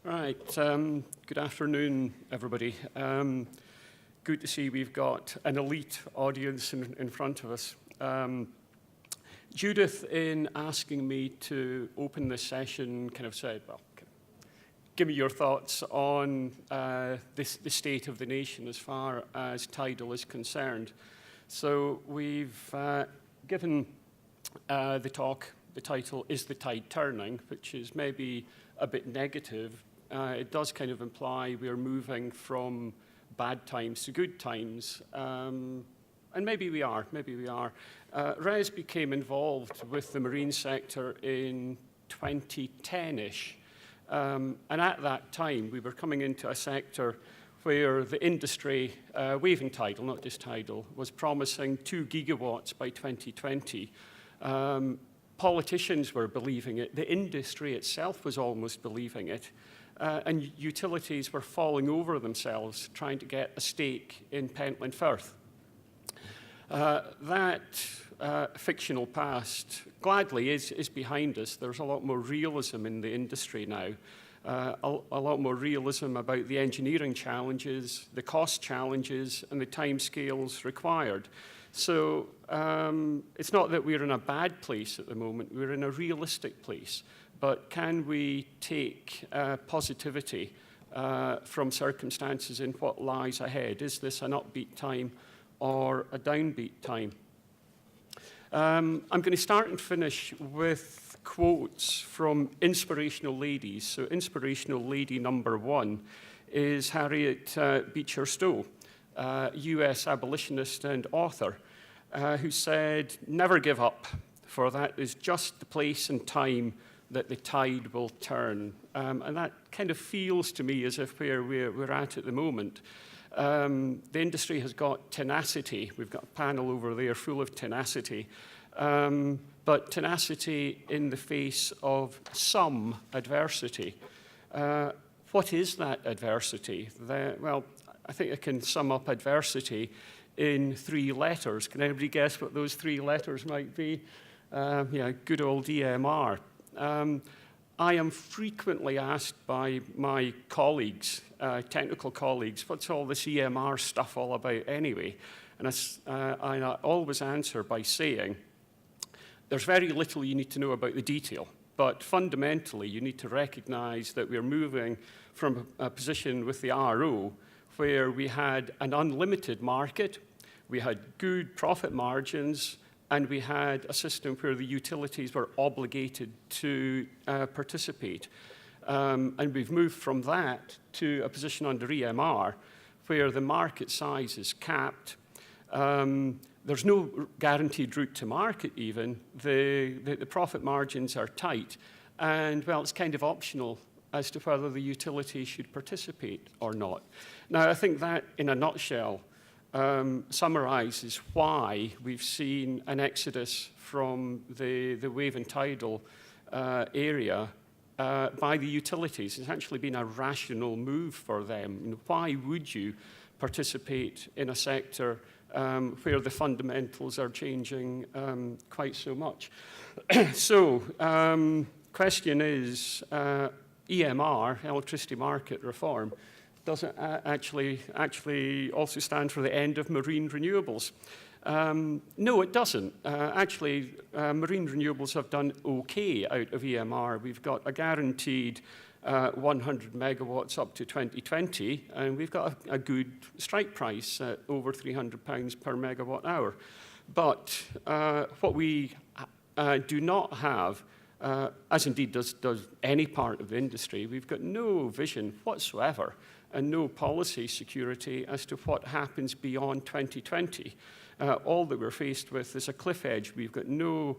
Right. Good afternoon, everybody. Good to see we've got an elite audience in front of us. Judith, in asking me to open this session, kind of said, well, give me your thoughts on the state of the nation as far as Tidal is concerned. So we've given the talk, the title, Is the Tide Turning?, which is maybe a bit negative. It does kind of imply we're moving from bad times to good times, and maybe we are. Res became involved with the marine sector in 2010-ish, and at that time we were coming into a sector where the industry, waving Tidal, not just Tidal, was promising 2 gigawatts by 2020. Politicians were believing it. The industry itself was almost believing it. And utilities were falling over themselves trying to get a stake in Pentland Firth. That fictional past, gladly, is behind us. There's a lot more realism in the industry now. A lot more realism about the engineering challenges, the cost challenges, and the timescales required. So it's not that we're in a bad place at the moment, we're in a realistic place. But can we take positivity from circumstances in what lies ahead? Is this an upbeat time or a downbeat time? I'm going to start and finish with quotes from inspirational ladies. So inspirational lady number 1 is Harriet Beecher Stowe, US abolitionist and author, who said, "Never give up, for that is just the place and time that the tide will turn." And that kind of feels to me as if where we're at the moment. The industry has got tenacity. We've got a panel over there full of tenacity. But tenacity in the face of some adversity. What is that adversity? Well, I think I can sum up adversity in 3 letters. Can anybody guess what those 3 letters might be? Yeah, good old EMR. I am frequently asked by my colleagues, technical colleagues, what's all this EMR stuff all about anyway? And I always answer by saying, there's very little you need to know about the detail, but fundamentally you need to recognize that we're moving from a position with the RO where we had an unlimited market, we had good profit margins, and we had a system where the utilities were obligated to participate. And we've moved from that to a position under EMR where the market size is capped. There's no guaranteed route to market even. The profit margins are tight. And, well, it's kind of optional as to whether the utility should participate or not. Now, I think that, in a nutshell, summarizes why we've seen an exodus from the wave and tidal area by the utilities. It's actually been a rational move for them. Why would you participate in a sector where the fundamentals are changing quite so much? So, question is, EMR, electricity market reform, doesn't actually also stand for the end of marine renewables. No, it doesn't. Actually, marine renewables have done okay out of EMR. We've got a guaranteed 100 megawatts up to 2020, and we've got a good strike price at over £300 per megawatt hour. But what we do not have, as indeed does any part of the industry, we've got no vision whatsoever and no policy security as to what happens beyond 2020. All that we're faced with is a cliff edge. We've got no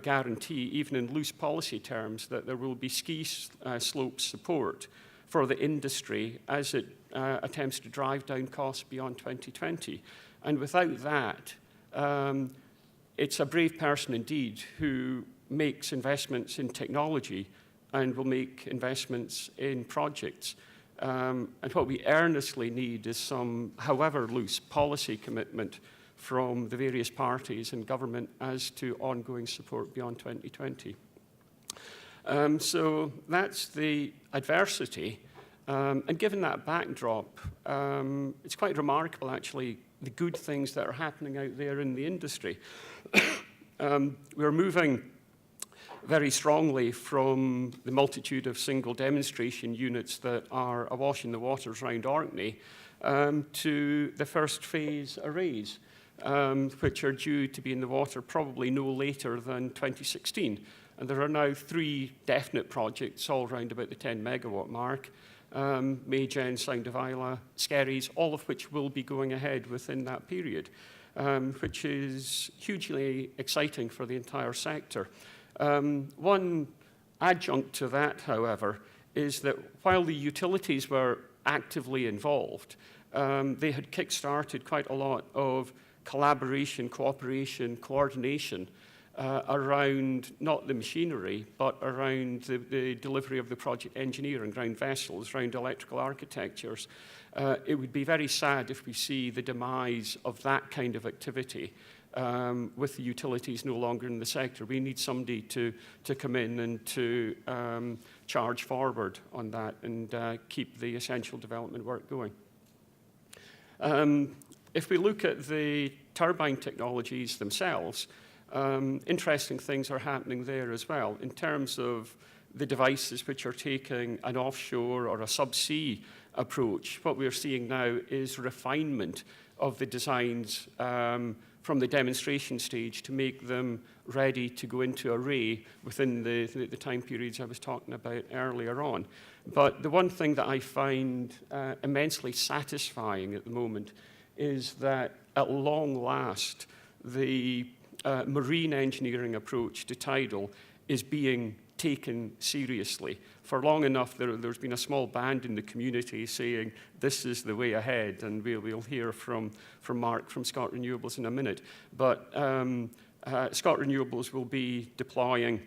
guarantee, even in loose policy terms, that there will be ski slope support for the industry as it attempts to drive down costs beyond 2020. And without that, it's a brave person indeed who makes investments in technology and will make investments in projects. And what we earnestly need is some, however loose, policy commitment from the various parties and government as to ongoing support beyond 2020. So that's the adversity. And given that backdrop, it's quite remarkable, actually, the good things that are happening out there in the industry. We're moving very strongly from the multitude of single demonstration units that are awash in the waters around Orkney to the first phase arrays, which are due to be in the water probably no later than 2016. And there are now 3 definite projects all around about the 10 megawatt mark. Maygen, Sound of Isla, Skerries, all of which will be going ahead within that period, which is hugely exciting for the entire sector. One adjunct to that, however, is that while the utilities were actively involved, they had kick-started quite a lot of collaboration, cooperation, coordination around not the machinery, but around the delivery of the project engineering, around vessels, around electrical architectures. It would be very sad if we see the demise of that kind of activity with the utilities no longer in the sector. We need somebody to come in and to charge forward on that and keep the essential development work going. If we look at the turbine technologies themselves, interesting things are happening there as well in terms of the devices which are taking an offshore or a subsea approach. What we're seeing now is refinement of the designs from the demonstration stage to make them ready to go into array within the time periods I was talking about earlier on. But the one thing that I find immensely satisfying at the moment is that at long last, the marine engineering approach to Tidal is being taken seriously. For long enough, there's been a small band in the community saying, this is the way ahead, and we'll hear from Mark from Scott Renewables in a minute. But Scott Renewables will be deploying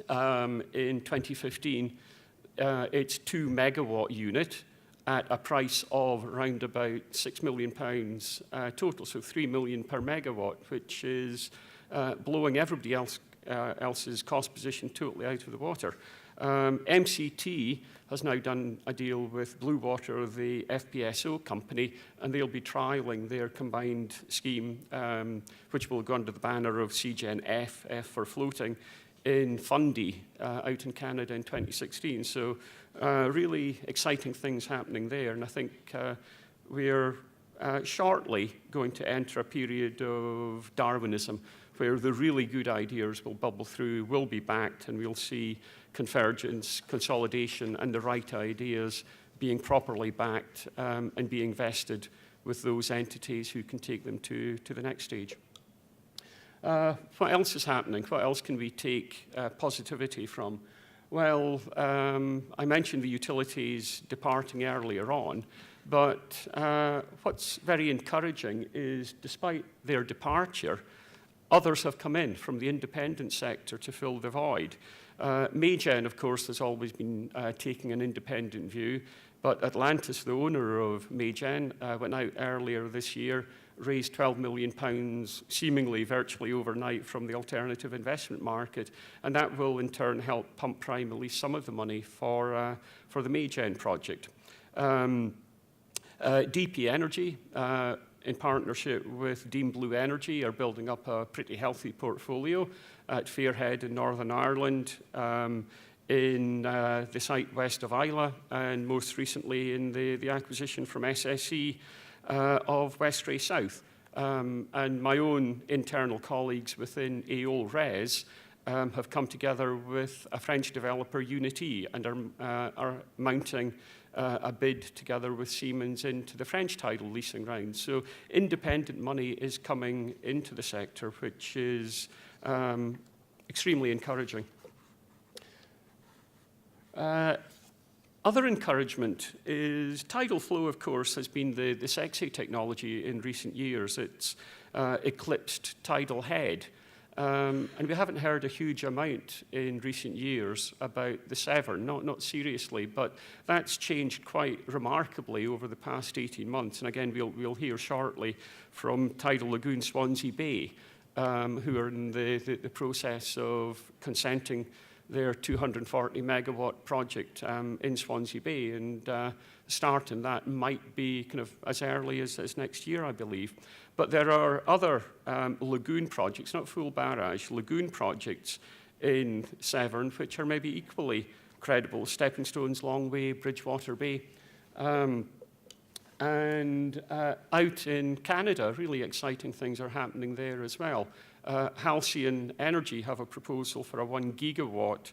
in 2015 its 2 megawatt unit at a price of around about £6 million total, so 3 million per megawatt, which is blowing everybody else's cost position totally out of the water. MCT has now done a deal with Blue Water, the FPSO company, and they'll be trialling their combined scheme, which will go under the banner of CGen F for floating, in Fundy out in Canada in 2016. So really exciting things happening there. And I think we're shortly going to enter a period of Darwinism where the really good ideas will bubble through, will be backed, and we'll see convergence, consolidation, and the right ideas being properly backed and being vested with those entities who can take them to the next stage. What else is happening? What else can we take positivity from? Well, I mentioned the utilities departing earlier on, but what's very encouraging is despite their departure, others have come in from the independent sector to fill the void. Maygen, of course, has always been taking an independent view, but Atlantis, the owner of Maygen, went out earlier this year, raised £12 million, seemingly virtually overnight, from the alternative investment market, and that will in turn help pump prime at least some of the money for the Maygen project. DP Energy, in partnership with Dean Blue Energy, are building up a pretty healthy portfolio at Fairhead in Northern Ireland, in the site west of Isla, and most recently in the acquisition from SSE of Westray South. And my own internal colleagues within AOL Res have come together with a French developer, Unity, and are mounting a bid together with Siemens into the French Tidal leasing round. So independent money is coming into the sector, which is extremely encouraging. Other encouragement is tidal flow, of course, has been the sexy technology in recent years. It's eclipsed tidal head. And we haven't heard a huge amount in recent years about the Severn, not seriously, but that's changed quite remarkably over the past 18 months. And again, we'll hear shortly from Tidal Lagoon Swansea Bay, who are in the process of consenting their 240 megawatt project in Swansea Bay, and starting that might be kind of as early as next year, I believe. But there are other lagoon projects, not full barrage, lagoon projects in Severn, which are maybe equally credible. Stepping Stones, Longway, Bridgewater Bay. And out in Canada, really exciting things are happening there as well. Halcyon Energy have a proposal for a 1 gigawatt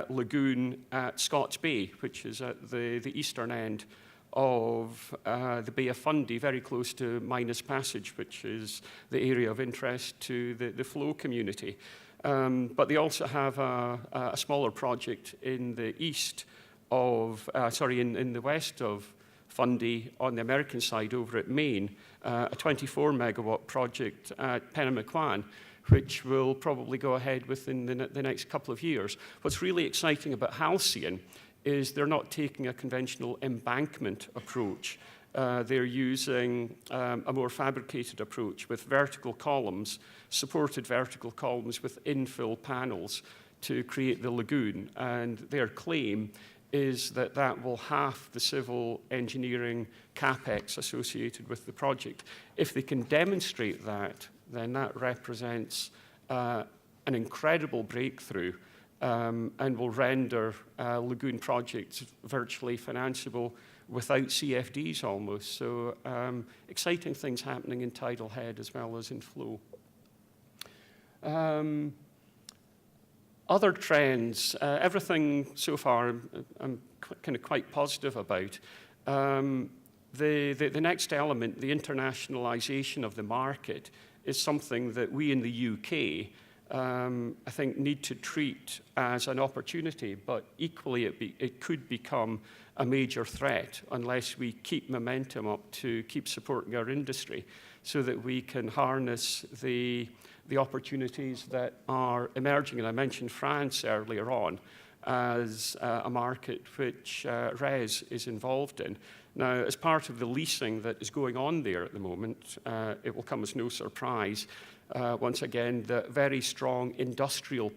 lagoon at Scots Bay, which is at the eastern end of the Bay of Fundy, very close to Minas Passage, which is the area of interest to the flow community. But they also have a smaller project in the east of, in the west of Fundy on the American side over at Maine, a 24 megawatt project at Pennamaquan, which will probably go ahead within the next couple of years. What's really exciting about Halcyon is they're not taking a conventional embankment approach. They're using a more fabricated approach with vertical columns, supported vertical columns with infill panels to create the lagoon. And their claim is that that will halve the civil engineering capex associated with the project. If they can demonstrate that, then that represents an incredible breakthrough and will render lagoon projects virtually financeable without CFDs almost. So exciting things happening in Tidal Head as well as in flow. Other trends, everything so far I'm kind of quite positive about. The next element, the internationalization of the market, is something that we in the UK, I think, need to treat as an opportunity, but equally it could become a major threat unless we keep momentum up to keep supporting our industry so that we can harness the opportunities that are emerging. And I mentioned France earlier on as a market which RES is involved in. Now, as part of the leasing that is going on there at the moment, it will come as no surprise, once again, that very strong industrial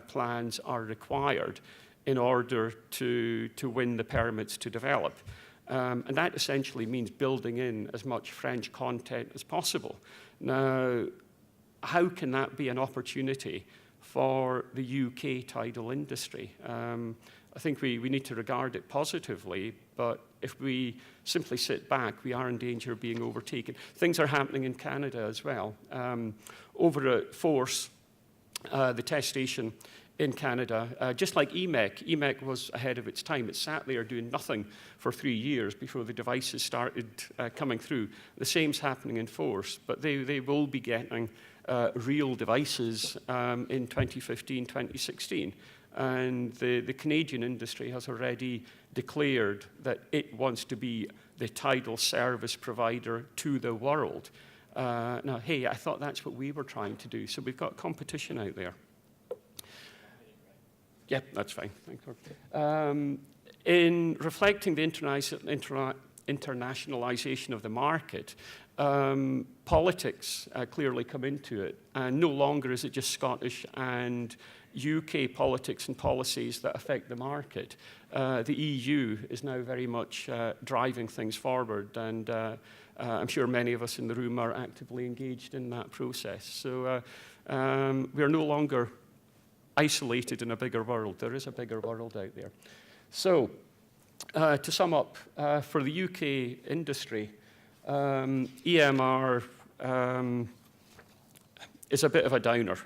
plans are required in order to win the permits to develop. And that essentially means building in as much French content as possible. Now, how can that be an opportunity for the UK tidal industry? I think we need to regard it positively, but if we simply sit back, we are in danger of being overtaken. Things are happening in Canada as well. Over at Force, the test station in Canada, just like EMEC was ahead of its time. It sat there doing nothing for 3 years before the devices started coming through. The same's happening in Force, but they will be getting real devices in 2015, 2016. And the Canadian industry has already declared that it wants to be the tidal service provider to the world. Now, hey, I thought that's what we were trying to do. So we've got competition out there. Yeah, that's fine. Thanks. In reflecting the internationalization of the market, politics clearly come into it, and no longer is it just Scottish and UK politics and policies that affect the market. The EU is now very much driving things forward, and I'm sure many of us in the room are actively engaged in that process. So we are no longer isolated in a bigger world. There is a bigger world out there. So to sum up, for the UK industry, EMR is a bit of a downer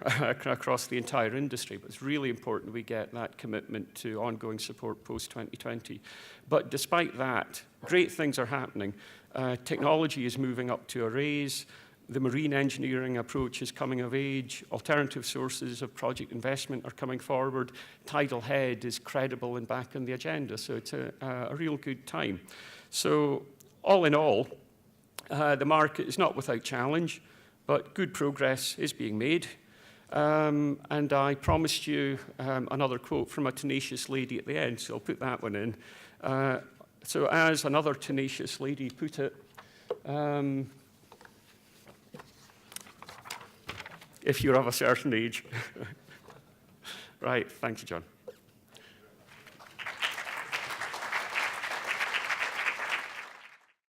across the entire industry, but it's really important we get that commitment to ongoing support post-2020. But despite that, great things are happening. Technology is moving up to arrays. The marine engineering approach is coming of age. Alternative sources of project investment are coming forward. Tidal Head is credible and back on the agenda, so it's a real good time. So all in all, the market is not without challenge, but good progress is being made. And I promised you another quote from a tenacious lady at the end, so I'll put that one in. So as another tenacious lady put it, if you're of a certain age, Right, thank you, John.